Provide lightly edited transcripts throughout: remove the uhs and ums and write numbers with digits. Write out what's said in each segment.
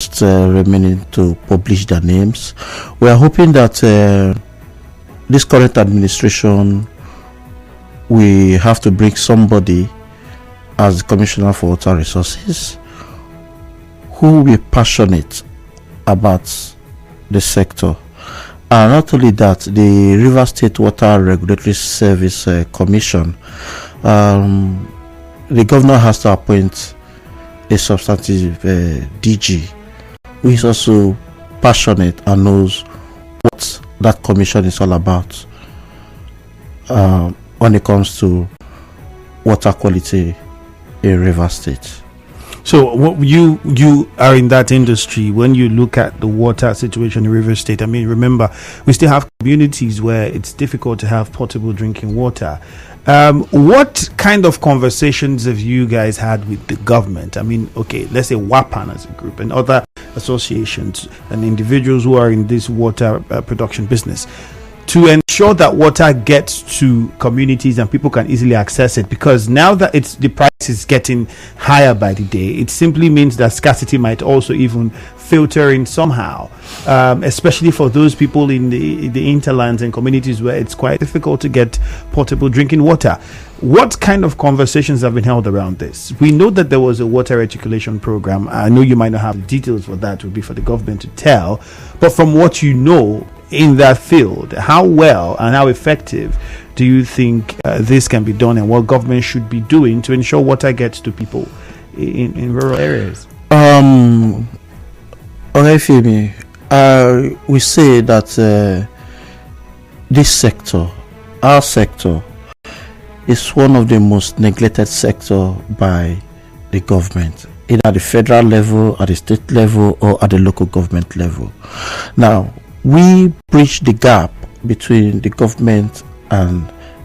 remaining to publish their names. We are hoping that this current administration, we have to bring somebody as the Commissioner for Water Resources who will be passionate about the sector. And not only that, the River State Water Regulatory Service Commission, the governor has to appoint a substantive DG who is also passionate and knows what that commission is all about when it comes to water quality in River State. So what you are in that industry, when you look at the water situation in River State, I mean, remember, we still have communities where it's difficult to have potable drinking water. What kind of conversations have you guys had with the government? I mean, okay, let's say WAPAN as a group and other associations and individuals who are in this water production business, to ensure that water gets to communities and people can easily access it, because now that the price is getting higher by the day, it simply means that scarcity might also even filter in somehow, especially for those people in the hinterlands and communities where it's quite difficult to get potable drinking water. What kind of conversations have been held around this? We know that there was a water reticulation program. I know you might not have the details for that, would be for the government to tell, but from what you know in that field, how well and how effective do you think this can be done, and what government should be doing to ensure water gets to people in rural areas? Okay, Femi, we say that this sector, our sector, is one of the most neglected sector by the government, either at the federal level, at the state level, or at the local government level. Now, we bridge the gap between the government and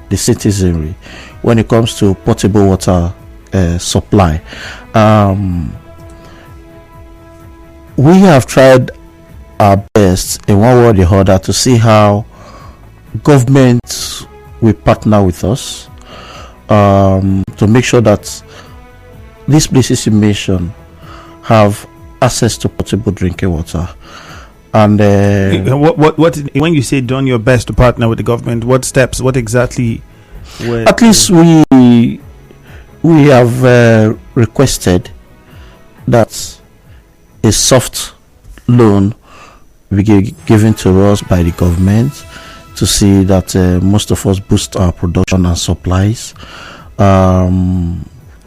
the citizenry when it comes to potable water supply. We have tried our best in one way or the other to see how government will partner with us to make sure that these places you mentioned have access to potable drinking water. And what when you say done your best to partner with the government, what steps, what exactly at least we have requested that a soft loan be given to us by the government to see that most of us boost our production and supplies,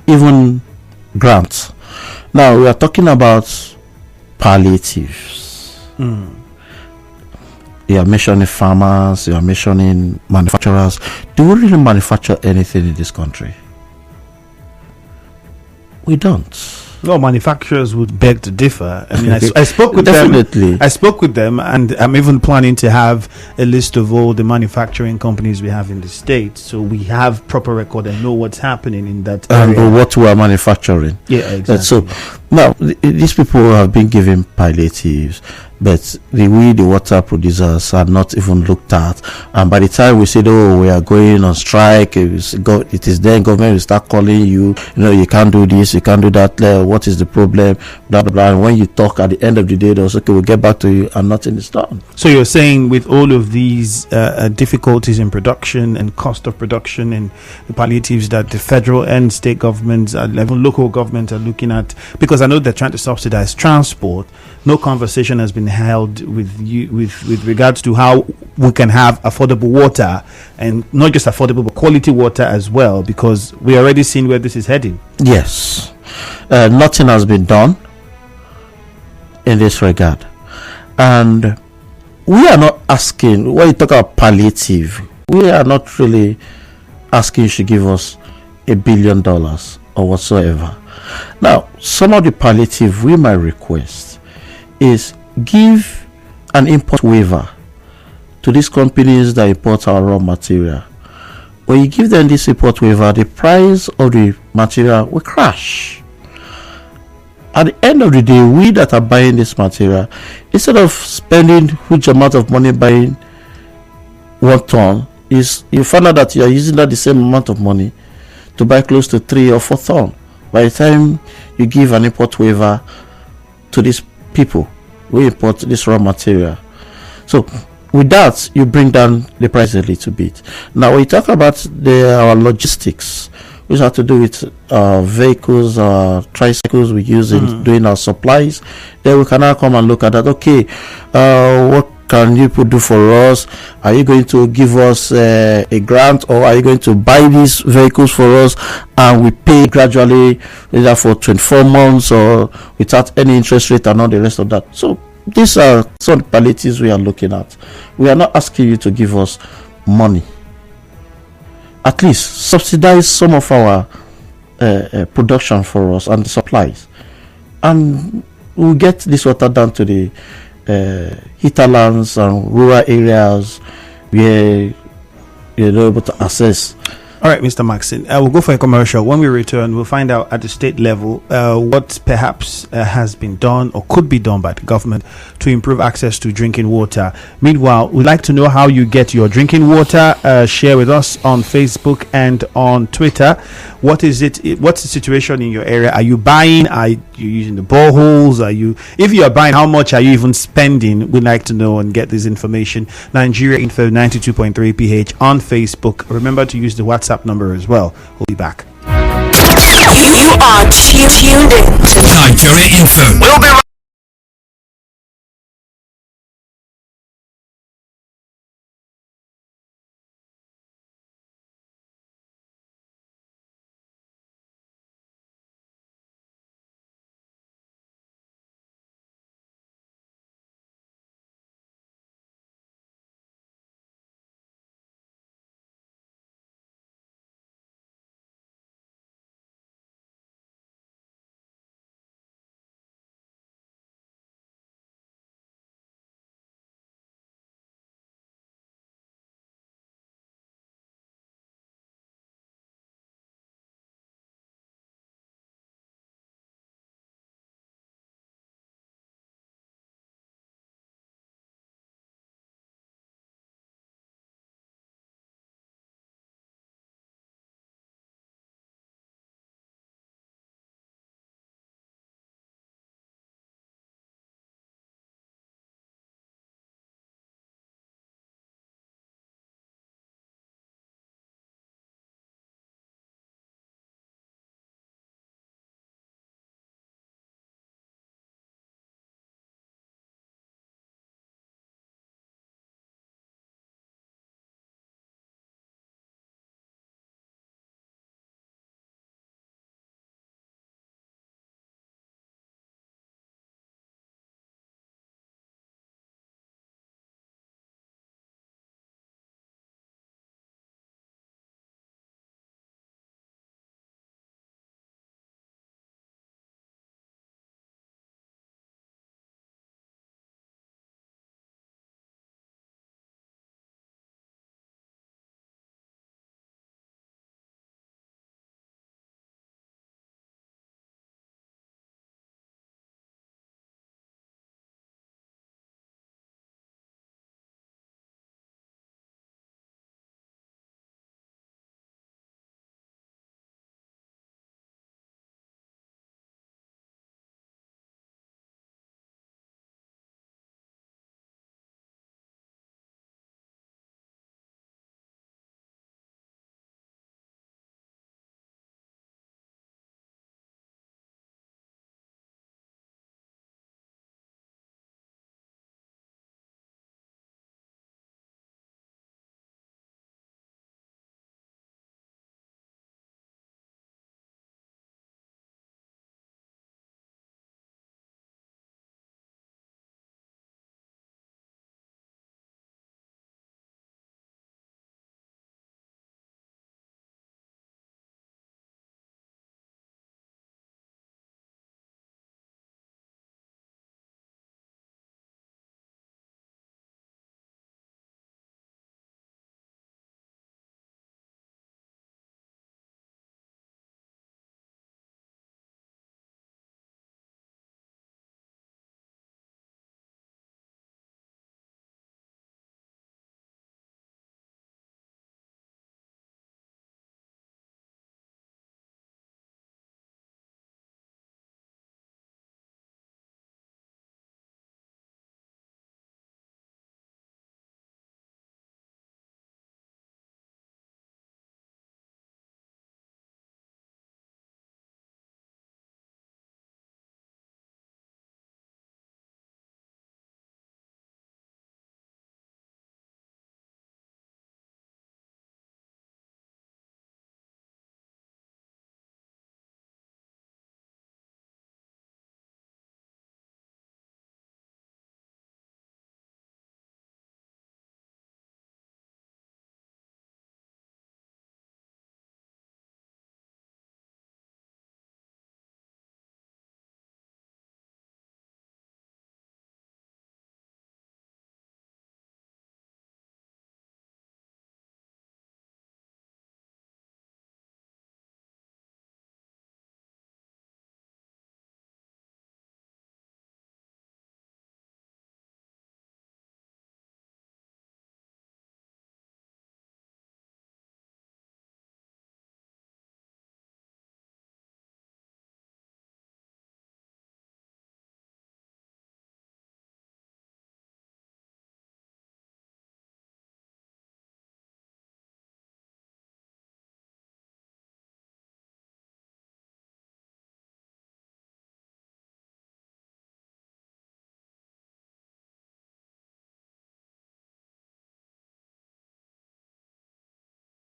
even grants. Now we are talking about palliatives. You are mentioning farmers, you are mentioning manufacturers. Do we really manufacture anything in this country? We don't. No, manufacturers would beg to differ. I mean, I spoke with Definitely. them. I spoke with them, and I'm even planning to have a list of all the manufacturing companies we have in the state, so we have proper record and know what's happening in that area. And what we are manufacturing. Yeah, exactly. So now these people have been given palliatives, but the water producers are not even looked at. And by the time we say, "Oh, we are going on strike," it is then government will start calling you. You can't do this, you can't do that. What is the problem? Blah blah blah. And when you talk at the end of the day, they'll say, "Okay, we'll get back to you," and nothing is done. So you're saying with all of these difficulties in production and cost of production and the palliatives that the federal and state governments and even local governments are looking at, because I know they're trying to subsidize transport, no conversation has been held with you with regards to how we can have affordable water, and not just affordable but quality water as well, because we already seen where this is heading. Yes, nothing has been done in this regard, and we are not asking. When you talk about palliative, we are not really asking you should give us $1 billion or whatsoever. Now, some of the palliative we might request is give an import waiver to these companies that import our raw material. When you give them this import waiver, the price of the material will crash. At the end of the day, we that are buying this material, instead of spending huge amount of money buying 1 ton, you find out that you are using that the same amount of money to buy close to 3 or 4 ton. By the time you give an import waiver to these people we import this raw material. So with that, you bring down the price a little bit. Now, when you talk about our logistics, which have to do with vehicles, tricycles we use in doing our supplies, then we can now come and look at that. Okay, what can you do for us? Are you going to give us a grant, or are you going to buy these vehicles for us and we pay gradually, either for 24 months or without any interest rate and all the rest of that? So these are some palliatives we are looking at. We are not asking you to give us money. At least subsidize some of our production for us and the supplies, and we'll get this water down to the hinterlands and rural areas where you're not able to access. All right, Mr. Mackson, we'll go for a commercial. When we return, we'll find out at the state level what perhaps has been done or could be done by the government to improve access to drinking water. Meanwhile, we'd like to know how you get your drinking water. Share with us on Facebook and on Twitter. What is it? What's the situation in your area? Are you buying? Are you using the boreholes? If you are buying, how much are you even spending? We'd like to know and get this information. Nigeria Info 92.3 PH on Facebook. Remember to use the WhatsApp number as well. We'll be back. You are tuned in to Nigeria Info. We'll be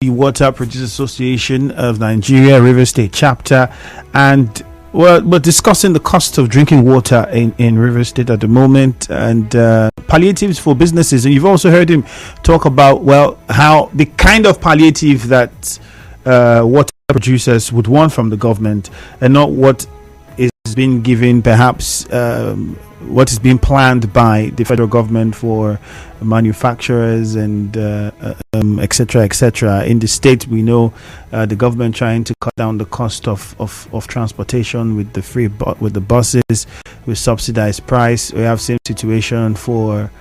the Water Producers Association of Nigeria, Rivers State chapter, and we're discussing the cost of drinking water in Rivers State at the moment, and palliatives for businesses. And you've also heard him talk about, well, how the kind of palliative that water producers would want from the government, and not what is being given, perhaps what is being planned by the federal government for manufacturers and etc. etc. In the state, we know the government trying to cut down the cost of transportation with the buses with subsidized price. We have same situation for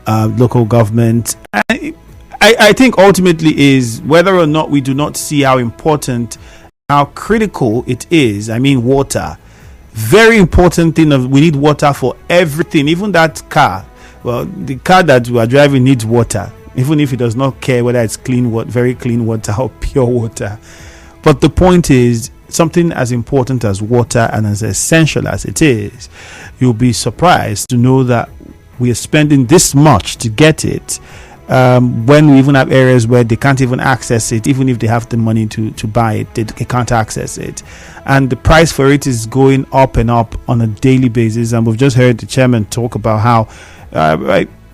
local government. I think ultimately is whether or not we do not see how important, how critical it is. I mean, water. Very important thing. We need water for everything. Even that car. Well, the car that we are driving needs water, even if it does not care whether it's clean water, very clean water, or pure water. But the point is, something as important as water and as essential as it is, you'll be surprised to know that we are spending this much to get it. When we even have areas where they can't even access it, even if they have the money to buy it, they can't access it, and the price for it is going up and up on a daily basis. And we've just heard the chairman talk about how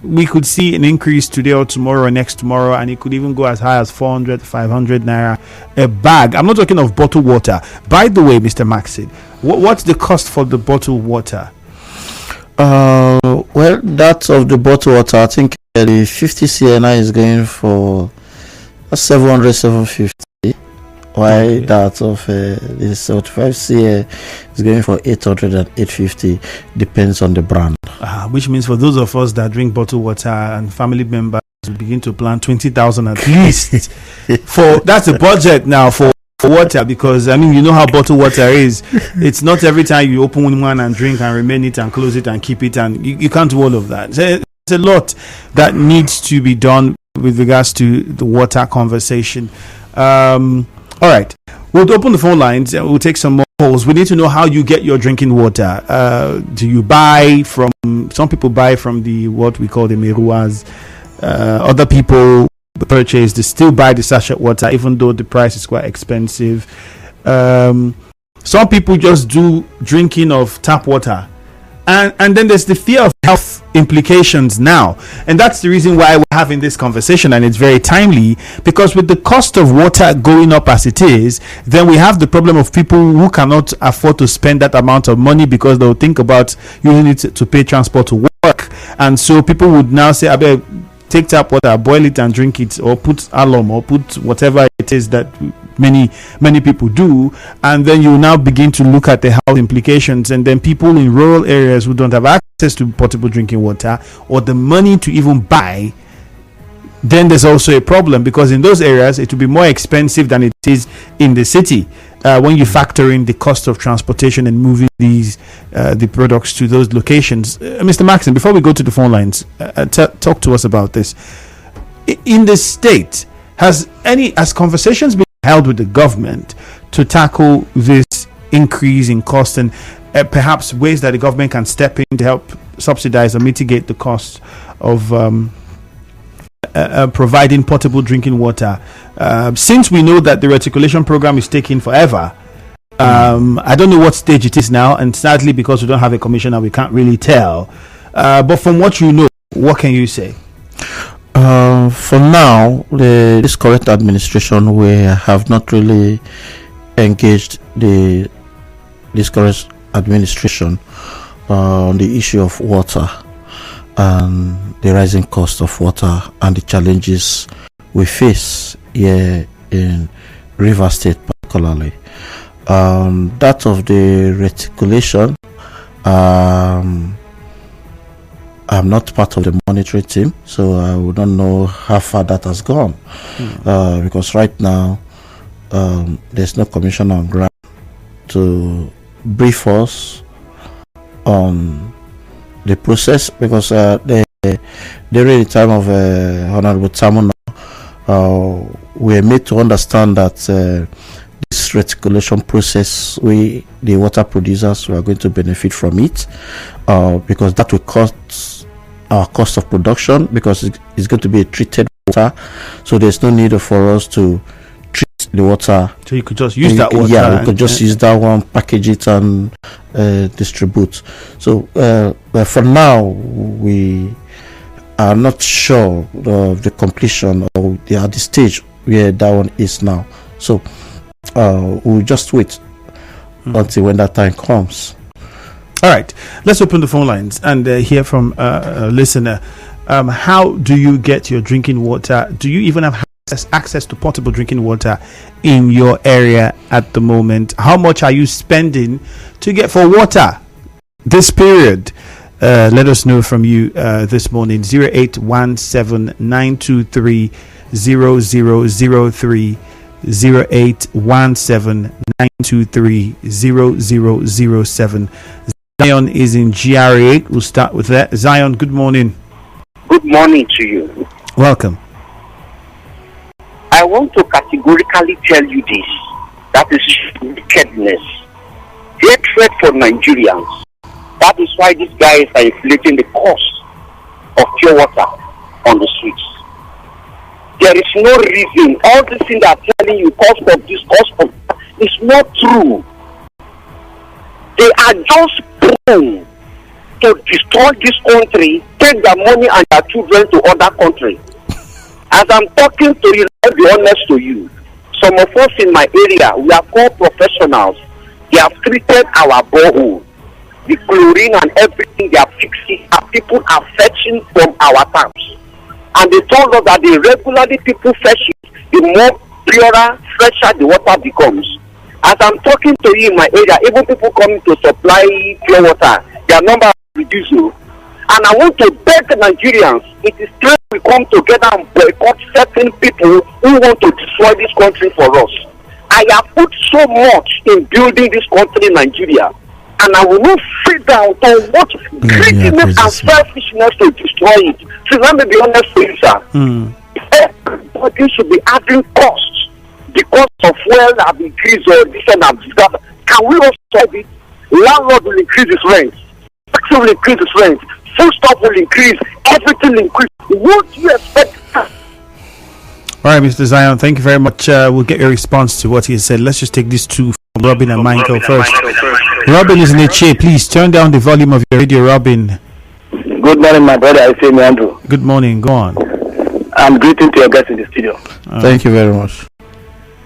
we could see an increase today or tomorrow or next tomorrow, and it could even go as high as 400, 500 naira a bag. I'm not talking of bottled water. By the way, Mr. Mackson, what's the cost for the bottled water? Well, that of the bottled water, I think the 50 CNI is going for 700, 750. Why okay. That of the 75 CA is going for 800 and 850. Depends on the brand. Which means for those of us that drink bottled water and family members, we begin to plan 20,000 at least. That's the budget now for water, because I mean, you know how bottled water is. It's not every time you open one and drink and remain it and close it and keep it, and you can't do all of that. There's a lot that needs to be done with regards to the water conversation. All right, we'll open the phone lines and we'll take some more calls. We need to know how you get your drinking water. Do you buy from, some people buy from the what we call the meruas, other people purchase, they still buy the sachet water even though the price is quite expensive. Some people just do drinking of tap water, and then there's the fear of health implications now, and that's the reason why we're having this conversation, and it's very timely, because with the cost of water going up as it is, then we have the problem of people who cannot afford to spend that amount of money because they'll think about using it to pay transport to work, and so people would now say, I bet take tap water, boil it and drink it, or put alum, or put whatever it is that many people do, and then you now begin to look at the health implications. And then people in rural areas who don't have access to potable drinking water or the money to even buy, then there's also a problem, because in those areas it will be more expensive than it is in the city when you factor in the cost of transportation and moving the products to those locations. Mr. Mackson, before we go to the phone lines, talk to us about this. In the state, has conversations been held with the government to tackle this increase in cost, and perhaps ways that the government can step in to help subsidize or mitigate the cost of providing potable drinking water, since we know that the reticulation program is taking forever? I don't know what stage it is now, and sadly, because we don't have a commissioner, we can't really tell. But from what you know, what can you say? For now, this current administration, we have not really engaged this current administration on the issue of water and the rising cost of water and the challenges we face here in Rivers State particularly. That of the reticulation, I'm not part of the monitoring team, so I would not know how far that has gone. Because right now there's no commissioner on ground to brief us on the process, because during the time of Honorable Tamuno, we are made to understand that this reticulation process, the water producers, are going to benefit from it, because that will cut our cost of production, because it's going to be a treated water, so there's no need for us to treat the water. So you could just use that water. Yeah, we could just use that one, package it, and distribute. So but for now, we are not sure of the completion, or at the stage where that one is now. So we'll just wait until when that time comes. All right, let's open the phone lines and hear from a listener. How do you get your drinking water? Do you even have access to potable drinking water in your area at the moment? How much are you spending to get for water this period? Let us know from you this morning. 0817-923-0003, 0817-923-0007. Zion is in GRA. We'll start with that. Zion, good morning. Good morning to you. Welcome. I want to categorically tell you this. That is wickedness. Hatred for Nigerians. That is why these guys are inflating the cost of pure water on the streets. There is no reason. All this thing that are telling you, cost of this, cost of that, is not true. They are just prone to destroy this country, take their money and their children to other countries. As I'm talking to you, I'll be honest to you. Some of us in my area, we are called professionals. They have treated our borehole. The chlorine and everything they are fixing, and people are fetching from our taps. And they told us that the regularly people fetch it, the more purer, fresher the water becomes. As I'm talking to you in my area, even people coming to supply pure water, their number reduced. And I want to beg the Nigerians, it is time we come together and boycott certain people who want to destroy this country for us. I have put so much in building this country, Nigeria, and I will not sit down to watch greediness and selfishness to destroy it. So let me be honest with you, sir. Everybody should be adding costs. The cost of fuel have increased or this and that. Can we also solve it? Landlord will increase his rent. Tax will increase his rent. Food stuff will increase. Everything will increase. What do you expect? All right, Mr. Zion, thank you very much. We'll get your response to what he said. Let's just take these two from Robin and Michael first. Robin is in the chair. Please turn down the volume of your radio, Robin. Good morning, my brother. I say, Andrew. Good morning. Go on. I'm greeting to your guests in the studio. Thank you very much.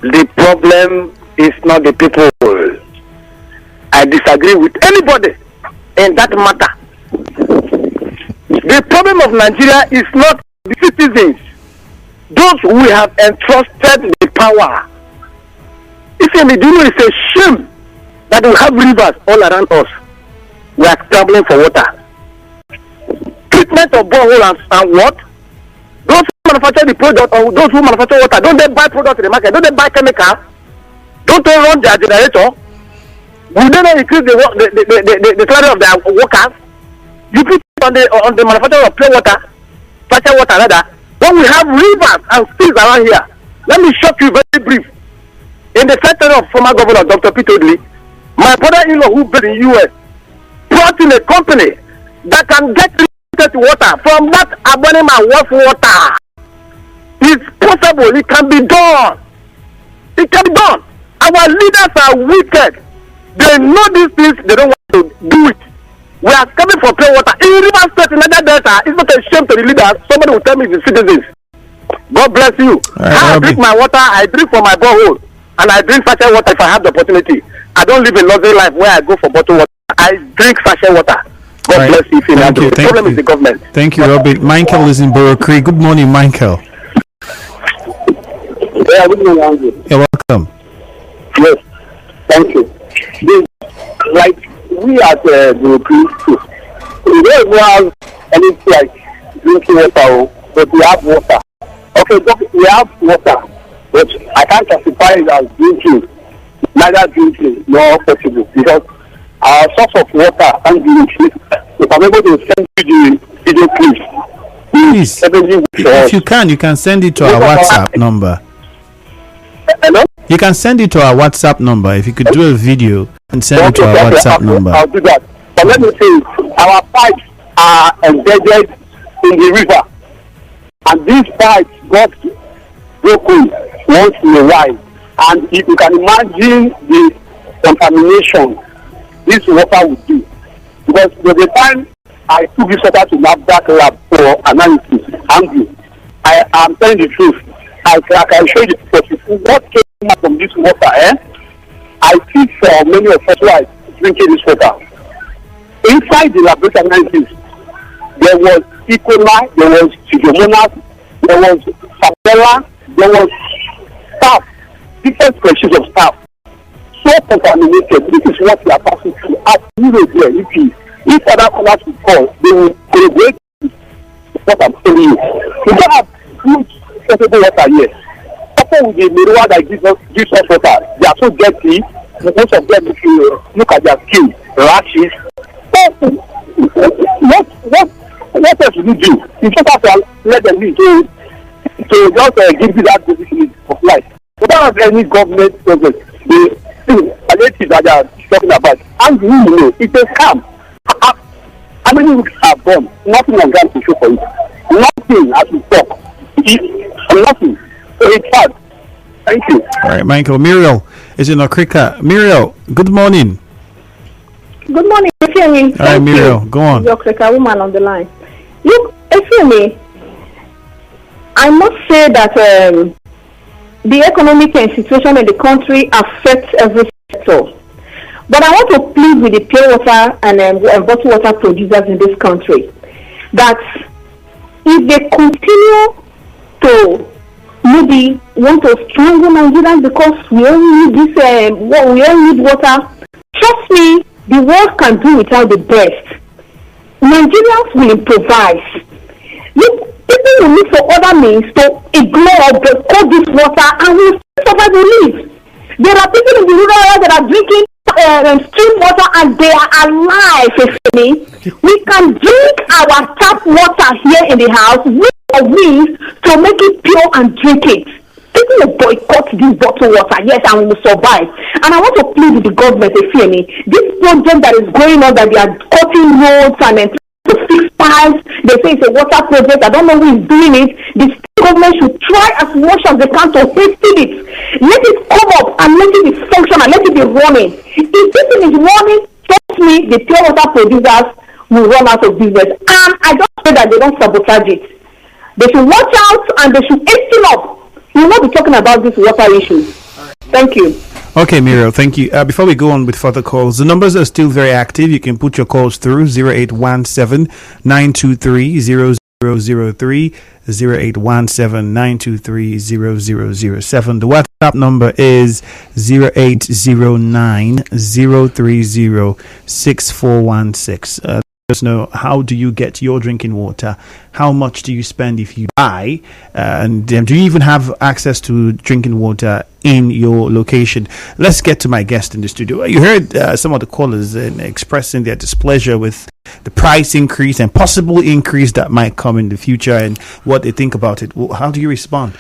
The problem is not the people. I disagree with anybody in that matter. The problem of Nigeria is not the citizens. Those who have entrusted the power. If you do know, it's a shame that we have rivers all around us. We are scrambling for water. Treatment of borehole and what? Those who manufacture the product or those who manufacture water, don't they buy products in the market? Don't they buy chemical? Don't they run their generator? Will they not increase the salary of their workers? You put on the manufacture of pure water, special water rather. When we have rivers and seas around here, let me shock you very brief. In the sector of former governor Dr. Peter Odley, my brother-in-law who built in US brought in a company that can get water from that abandoned water. It's possible. It can be done. It can be done. Our leaders are wicked. They know these things. They don't want to do it. We are coming for pure water. In River State, in other delta, it's not a shame to the leaders. Somebody will tell me the citizens. God bless you. I drink my water. I drink from my borehole. And I drink sachet water if I have the opportunity. I don't live a luxury life where I go for bottled water. I drink sachet water. God bless you. Thank you. The problem is the government. Thank you, Robin. Michael is in Borough Creek. Good morning, Michael. Yeah, good morning, Andrew. You're welcome. Yes, thank you. Like, we at the Creek, we don't have anything like drinking water, but we have water. Okay, we have water, but I can't classify it as drinking. Neither drinking nor possible, because our source of water and the if I'm able to send you the video clips. Please, if you can send it to our WhatsApp number. Hello? You can send it to our WhatsApp number. If you could do a video and send it to our WhatsApp number. I'll do that. But let me say, our pipes are embedded in the river. and these pipes got broken once in a while, and if you can imagine the contamination this water would do, because by the time I took this water to NAFDAC lab for analysis, I am telling the truth. I can show you the process. What came out from this water, I think for many of us who are drinking this water. Inside the laboratory analysis, there was E. coli, there was Pseudomonas, there was Salmonella, there was staph, different species of staph. So contaminated. This is what we are passing through. As you know, if other callers will call, they will corroborate what I'm telling you. We don't have good potable water here. Coupled with the mineral that gives us water, they are so dirty. Most of them, if you look at their skin, rashes. What else do you do? You just have to let them live to just give you that position of life. We don't have any government progress. The palliative that they are talking about, and you know, it's a scam. How many weeks have gone? Nothing on ground to show for it. Nothing as we talk. Nothing. So it's hard. Thank you. All right, Michael. Muriel is in Okrika. Muriel, good morning. Good morning, Efemi. All right, Muriel, go on. Your Okrika woman on the line. Look, Efemi, I must say that the economic situation in the country affects every sector. But I want to plead with the pure water and bottled water producers in this country that if they continue to maybe want to strangle Nigerians because we only need this, we only need water, trust me, the world can do without the best. Nigerians will improvise. Look, people will look for other means to ignore or boycott this water and will still survive and live. There are people in the rural area that are drinking stream water and they are alive. We can drink our tap water here in the house with a means to make it pure and drink it. People will boycott this bottled water, yes, and we will survive. And I want to plead with the government, this project that is going on, that they are cutting roads and to fix pipes, they say it's a water project. I don't know who is doing it. The state government should try as much as they can to hasten it. Let it come up and let it be functional, let it be running. If this thing is running, trust me, the pure water producers will run out of business. And I just pray that they don't sabotage it. They should watch out and they should hasten up. We will not be talking about this water issue. Thank you. Okay, Muriel, thank you. Before we go on with further calls, the numbers are still very active. You can put your calls through 0817 923 0003, 0817 923 0007. The WhatsApp number is 0809 030 6416. Let us know, how do you get your drinking water? How much do you spend if you buy? And do you even have access to drinking water in your location? Let's get to my guest in the studio. You heard some of the callers expressing their displeasure with the price increase and possible increase that might come in the future and what they think about it. Well, how do you respond?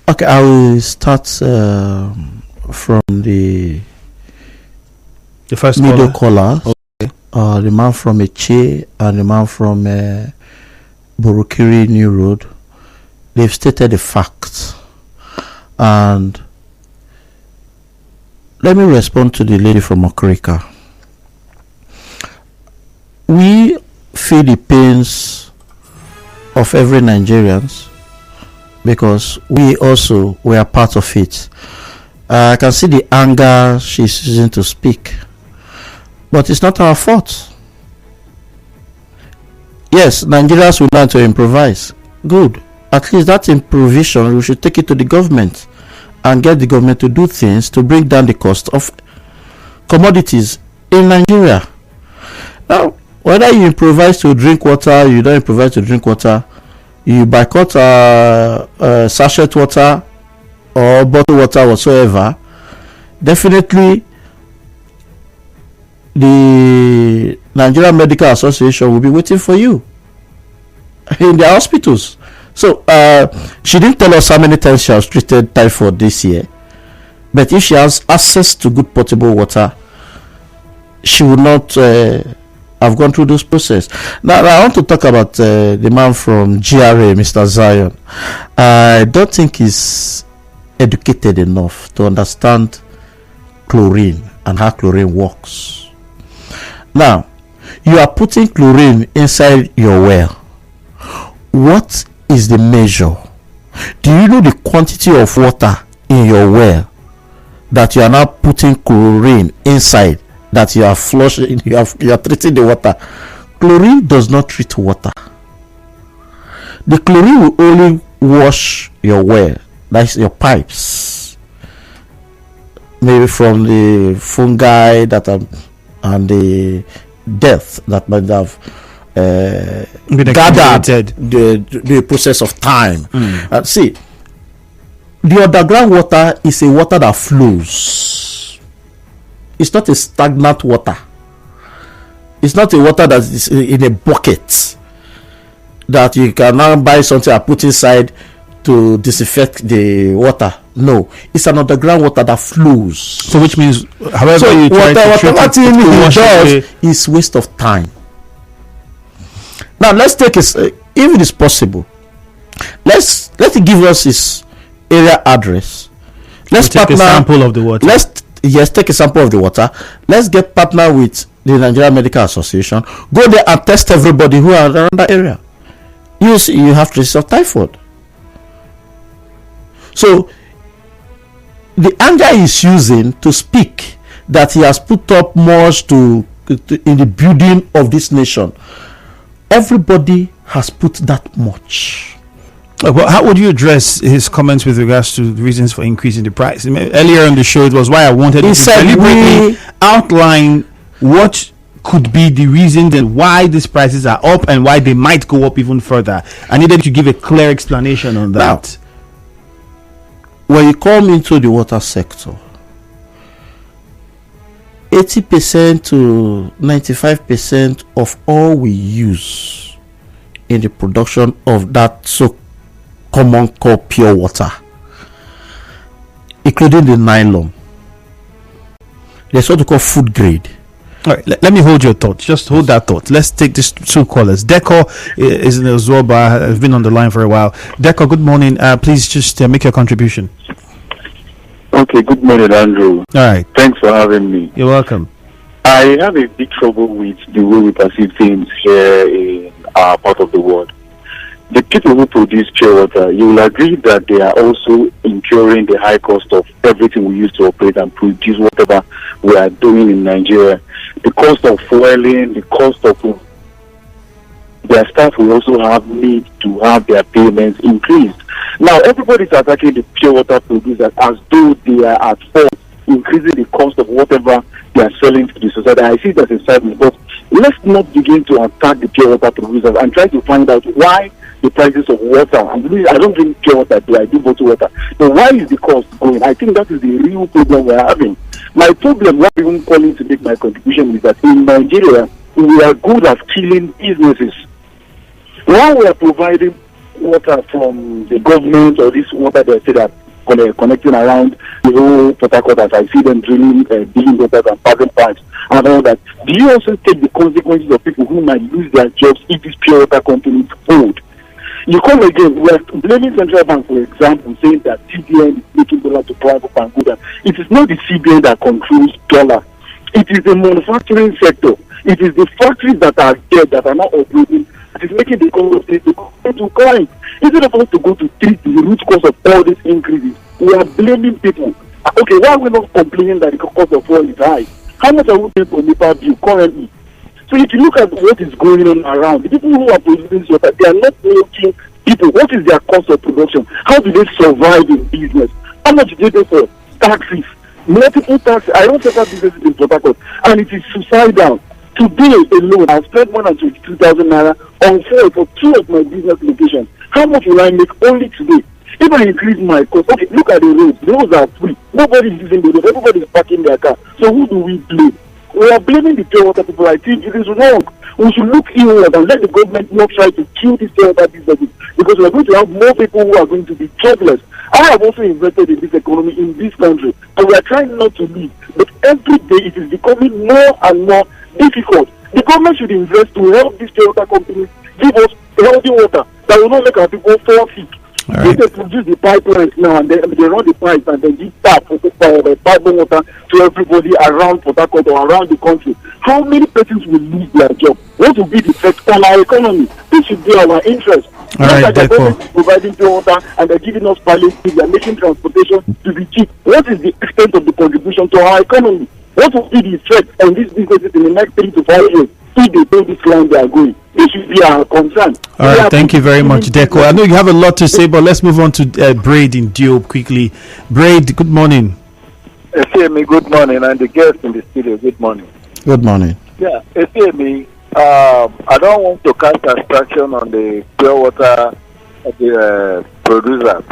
Okay, I will start from the first middle caller. The man from Eche and the man from Borokiri New Road, they've stated the facts. And let me respond to the lady from Okrika. We feel the pains of every Nigerians because we also were part of it. I can see the anger she's using to speak. But it's not our fault. Yes, Nigerians will learn to improvise. Good. At least that improvisation, we should take it to the government and get the government to do things to bring down the cost of commodities in Nigeria. Now, whether you improvise to drink water, you don't improvise to drink water, you boycott sachet water or bottled water whatsoever, definitely the Nigerian Medical Association will be waiting for you in the hospitals. So she didn't tell us how many times she has treated typhoid this year, but if she has access to good potable water, she will not I've gone through this process. Now I want to talk about the man from GRA, Mr. Zion. I don't think he's educated enough to understand chlorine and how chlorine works. Now, you are putting chlorine inside your well. What is the measure? Do you know the quantity of water in your well that you are now putting chlorine inside, that you are flushing, you are treating the water? Chlorine does not treat water. The chlorine will only wash your well, that's your pipes, maybe from the fungi that are, and the death that might have gathered the process of time. See, the underground water is a water that flows. It's not a stagnant water. It's not a water that is in a bucket that you can now buy something and put inside to disinfect the water. No, it's an underground water that flows. So which means, however you try to treat whatever thing he does is waste of time. Now let's take it, if it is possible, let it give us his area address. Let's take a sample of the water. Let's take a sample of the water. Let's get partner with the Nigerian Medical Association. Go there and test everybody who are around that area. You see, you have traces of typhoid. So the anger is using to speak that he has put up much in the building of this nation. Everybody has put that much. Well, how would you address his comments with regards to the reasons for increasing the price? Earlier in the show, it was why I wanted to deliberately outline what could be the reasons and why these prices are up and why they might go up even further. I needed to give a clear explanation on that. Now, when you come into the water sector, 80% to 95% of all we use in the production of that so common called pure water, including the nylon, there's what we call food grade. All right, let me hold your thought. Just hold that thought. Let's take these two callers. Deco is in Zoba. Has been on the line for a while. Deco, good morning. Please just make your contribution. Okay, good morning, Andrew. All right. Thanks for having me. You're welcome. I have a big trouble with the way we perceive things here in our part of the world. The people who produce pure water, you will agree that they are also incurring the high cost of everything we use to operate and produce whatever we are doing in Nigeria. The cost of fueling, the cost of their staff will also have need to have their payments increased. Now, everybody is attacking the pure water producers as though they are at fault, increasing the cost of whatever they are selling to the society. I see that as a side, but let's not begin to attack the pure water producers and try to find out why the prices of water. I don't drink pure water, I do bottled water. But why is the cost going? I think that is the real problem we are having. My problem, why I'm even calling to make my contribution, is that in Nigeria, we are good at killing businesses. While we are providing water from the government or this water they say that connecting around the whole Port Harcourt, as I see them drilling, digging waters and passing pipes and all that, do you also take the consequences of people who might lose their jobs if these pure water companies fold? You come again, we are blaming Central Bank, for example, saying that CBN is making dollar to private and good. It is not the CBN that controls dollar. It is the manufacturing sector. It is the factories that are dead, that are not operating, that is making the economy to climb. Instead of us to go to treat the root cause of all these increases, we are blaming people. Okay, why are we not complaining that the cost of oil is high? How much are we paying for NEPA bill currently? So if you look at what is going on around, the people who are producing water, they are not making people. What is their cost of production? How do they survive in business? How much do they pay for taxes? Multiple taxes. I don't have businesses in Port Harcourt, and it is suicidal. Today alone, I've spent more than 22,000 naira on fuel for 2 of my business locations. How much will I make only today? If I increase my cost, okay, look at the roads. The roads are free. Nobody is using the road. Everybody is parking their car. So who do we blame? We are blaming the pure water people. I think it is wrong. We should look inward and let the government not try to kill these pure water businesses, because we are going to have more people who are going to be jobless. I have also invested in this economy in this country, and we are trying not to leave. But every day it is becoming more and more difficult. The government should invest to help these pure water companies give us healthy water that will not make our people fall sick. If they produce the pipelines now and they run the pipes and they give tap pipe water to everybody around Port Harcourt or around the country, how many persons will lose their job? What will be the effect on our economy? This should be our interest. All right, the government is providing pure water and they're giving us palliative, they're making transportation to be cheap. What is the extent of the contribution to our economy? What will be the effect on these businesses in the next 3 to 5 years if they pay this line they are going? This should be our concern. All right, thank you very much, Deco. I know you have a lot to say, but let's move on to Braid in Diop quickly. Braid, good morning. Efemi, good morning, and the guests in the studio, good morning. Good morning. Yeah, Efemi, I don't want to cast abstraction on the pure water producers.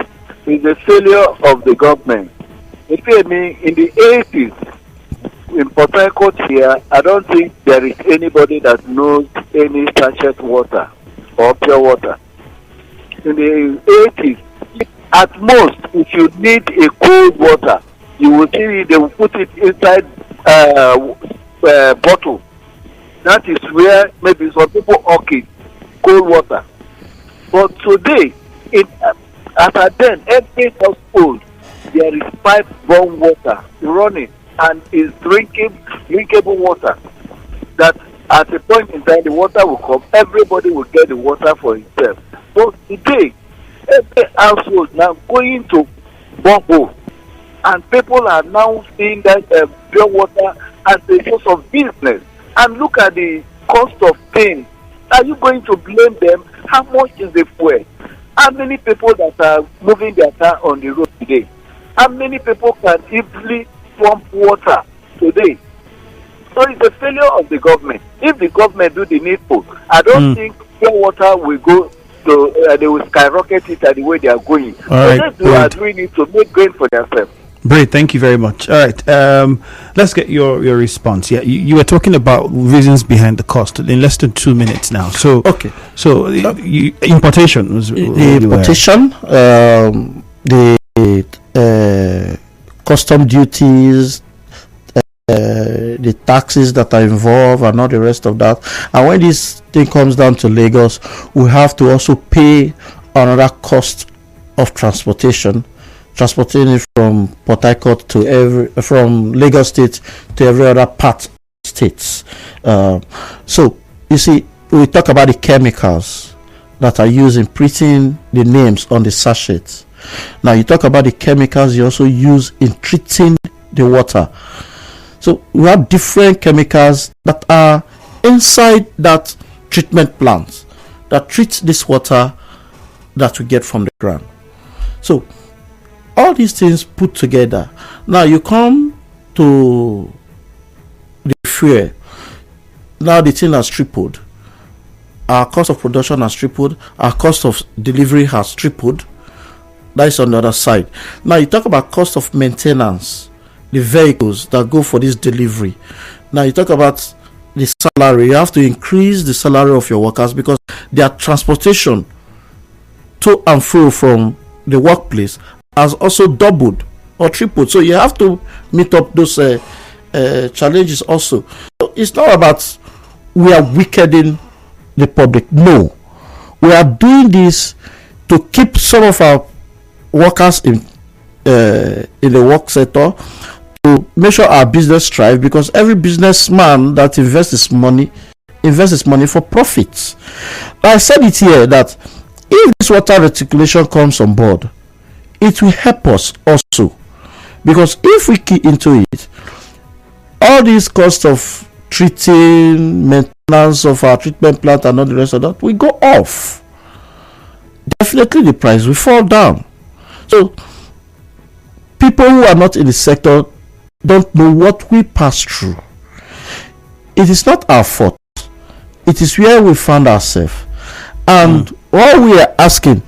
It's a failure of the government. Efemi, in the 80s, in Port Harcourt here, I don't think there is anybody that knows any sachet water or pure water. In the 80s, at most, if you need a cold water, you will see they will put it inside bottle. That is where maybe some people orchid cold water. But today, as at then, every household there is pipe-borne water running and is drinkable water. That at a point in time the water will come, everybody will get the water for himself. But today, every household now going to borehole, and people are now seeing that pure water as a source of business. And look at the cost of things. Are you going to blame them? How much is the fuel? How many people that are moving their car on the road today? How many people can easily pump water today? So it's a failure of the government. If the government do the needful, I don't think pure water will go to, they will skyrocket it at the way they are going. All so they are doing it to make gain for themselves. Great, thank you very much. All right, let's get your response. Yeah, you were talking about reasons behind the cost in less than 2 minutes now. So okay, so importation was the importation, the custom duties, the taxes that are involved, and all the rest of that. And when this thing comes down to Lagos, we have to also pay another cost of transportation. Transporting it from Port Harcourt to from Lagos State to every other part of the states. So you see, we talk about the chemicals that are used in printing the names on the sachets. Now you talk about the chemicals you also use in treating the water. So we have different chemicals that are inside that treatment plant that treats this water that we get from the ground. So all these things put together. Now you come to the fuel. Now the thing has tripled. Our cost of production has tripled. Our cost of delivery has tripled. That is on the other side. Now you talk about cost of maintenance, the vehicles that go for this delivery. Now you talk about the salary. You have to increase the salary of your workers because their transportation to and fro from the workplace has also doubled or tripled. So you have to meet up those challenges also. So it's not about we are weakening the public. No, we are doing this to keep some of our workers in the work sector, to make sure our business thrive, because every businessman that invests his money for profits. I said it here that if this water reticulation comes on board, it will help us also, because if we key into it, all these costs of treating, maintenance of our treatment plant and all the rest of that will go off. Definitely the price will fall down. So people who are not in the sector don't know what we pass through. It is not our fault. It is where we found ourselves. And what we are asking,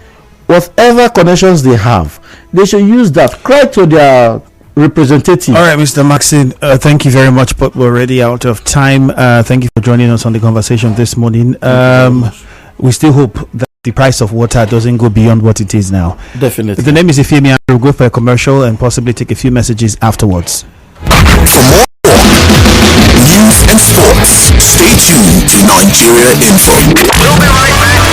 whatever connections they have, they should use that. Cry to their representative. All right, Mr. Mackson, thank you very much, but we're already out of time. Thank you for joining us on the conversation this morning. We still hope that the price of water doesn't go beyond what it is now. Definitely. The name is Efemi. We'll go for a commercial and possibly take a few messages afterwards. For more news and sports. Stay tuned to Nigeria Info. We'll be right back.